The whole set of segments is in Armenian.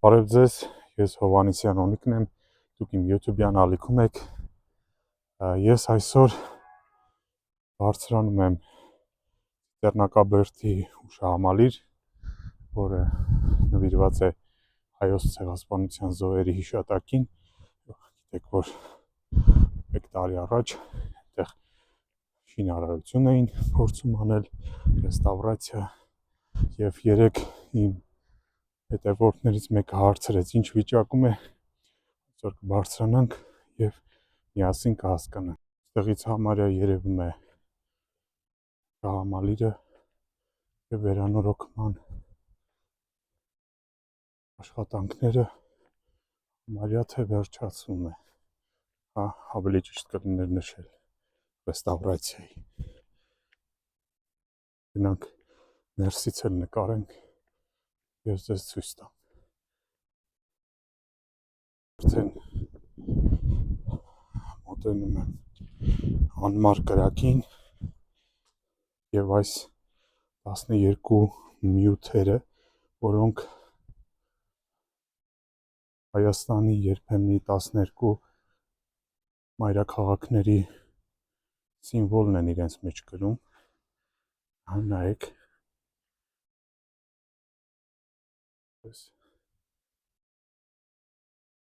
Բարև ձեզ, ես Հովհաննիսյան Օնիկն եմ, դուք իմ YouTube-յան ալիքում եք, ես այսօր բարձրանում եմ Տերնակաբերդի հուշահամալիր, որը նվիրված է հայոց ցեղասպանության զոհերի հիշատակին, գիտեք, որ 1 տարի առաջ այդտեղ շինարարություն էին փորձում անել, ռեստավրացիա, եւ երեք իմ հետևորդներից մեկը հարցրեց, ինչ վիճակում է, այսօր կբարձրանանք եւ միասին կհասկանանք։ Այստեղից համարյա երևում է համալիրը եւ վերանորոգման աշխատանքները համարյա թե վերջացվում է, ավելի ճիշտ կլիներ նշել ռեստավրացիայի։ Գնանք ներսից էլ նկարենք եւ ձեզ ցույց տամ։ Արդեն մոտենում եմ անմար կրակին եւ այս 12 նյութերը, որոնք Հայաստանի երբեմնի 12 մայրաքաղաքների սիմվոլն են իրենց մեջ կրում, նայեք,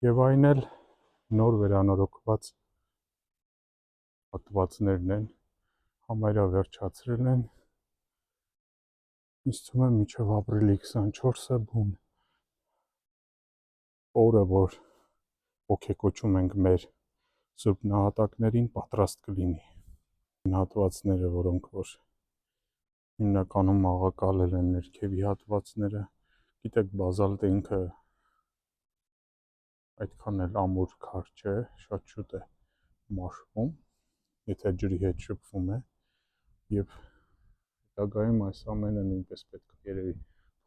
եւ այն էլ նոր վերանորոգված հատվածներն են, համարյա վերջացրել են, ինձ թվում է մինչև ապրիլի 24-ը բուն օրը, որ ոգեկոչում ենք մեր սուրբ նահատակներին, պատրաստ կլինի։ Հատվածները, որոնք որ հիմնականում աղակալել են ներքևի հատվածները, գիտեք, բազալտը ինքը այդքան էլ ամուր քար չէ, շատ շուտ է մաշվում, եթե ջրի հետ շփվում է, եւ հետագայում այս ամենը նույնպես պետք է երևի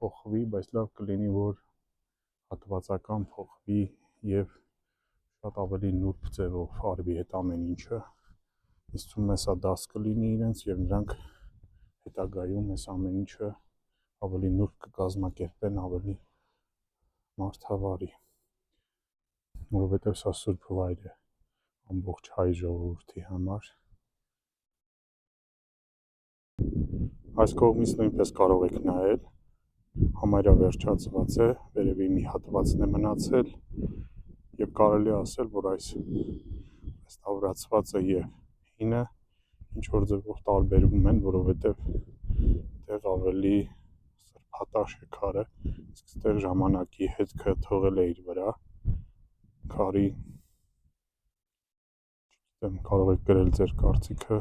փոխվի, բայց լավ կլինի, որ հատվածական փոխվի եւ շատ ավելի նուրբ ձևով արվի այդ ամեն ինչը։ Ինձ թվում է սա դաս կլինի իրենց եւ նրանք հետագայում այս ամեն ինչը ավելի նուրբ կկազմակերպեն, ավելի մարդավարի, որովհետև սա սուրբ վայր է ամբողջ հայ ժողովրդի համար։ Այս կողմից նույնպես կարող եք նայել, համարյա վերջացված է, վերևի մի հատվածն է մնացել եւ կարելի է ասել, որ այս ռեստավրացվածը եւ հինը ինչ որ ձևով տարբերվում են, որովհետև այդտեղ ավելի սրբատաշ է քարը, իսկ այդտեղ ժամանակի հետքը թողել է իր վրա քարի, կարող եք գրել ձեր կարծիքը։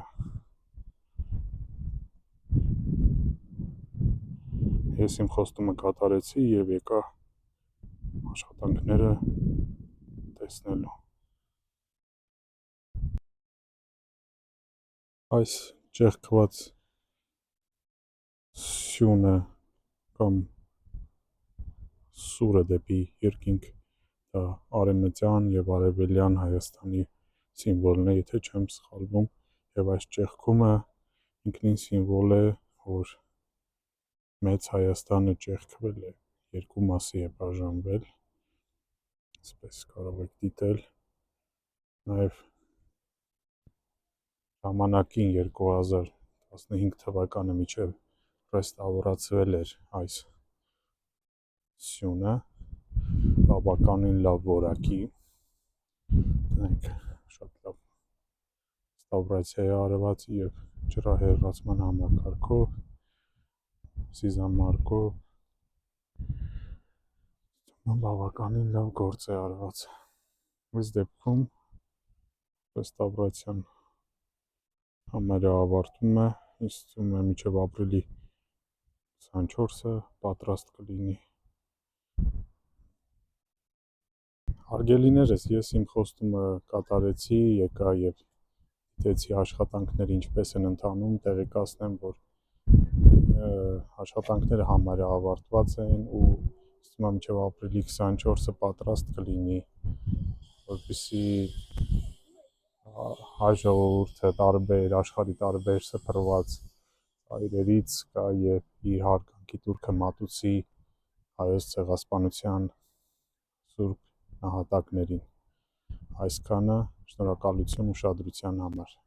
Ես իմ խոստումը կատարեցի եւ եկա աշխատանքները տեսնելու։ Այս ճեղքված սյունը կամ սուրը դեպի երկինք, դա արևմտյան եւ արևելյան Հայաստանի սիմվոլն է, եթե չեմ սխալվում, եւ այս ճեղքումը ինքնին սիմվոլ է, որ մեծ Հայաստանը ճեղքվել է, երկու մասի է բաժանվել, այսպես կարող եք դիտել, նաեւ ժամանակին 2015 թվականը միջև ռեստավրացվել էր այս սյունը, բավականին լավ որակի, դրանք շատ լավ ռեստավրացիա է արված եւ ջրահեղացման համակարգով, սիզամարգով, բավականին լավ գործ է արված։ Այս դեպքում ռեստավրացիան համարյա ավարտվում է, ինձ թվում է մինչև ապրիլի 24-ը պատրաստ կլինի։ Հարգելիներս, ես իմ խոստումը կատարեցի, եկա եւ դիտեցի աշխատանքները ինչպես են ընթանում, տեղեկացնեմ, որ աշխատանքները համարյա ավարտված են ու ստում եմ մինչև ապրիլի 24-ը պատրաստ կլինի, որպեսզի հայ ժողովուրդը տարբեր աշխարհի տարբեր սփռված այրերից կա եւ իր հարգանքի տուրքը մատուցի հայոց ցեղասպանության սուրբ նահատակներին։ Այսքանը, շնորհակալություն ուշադրության համար։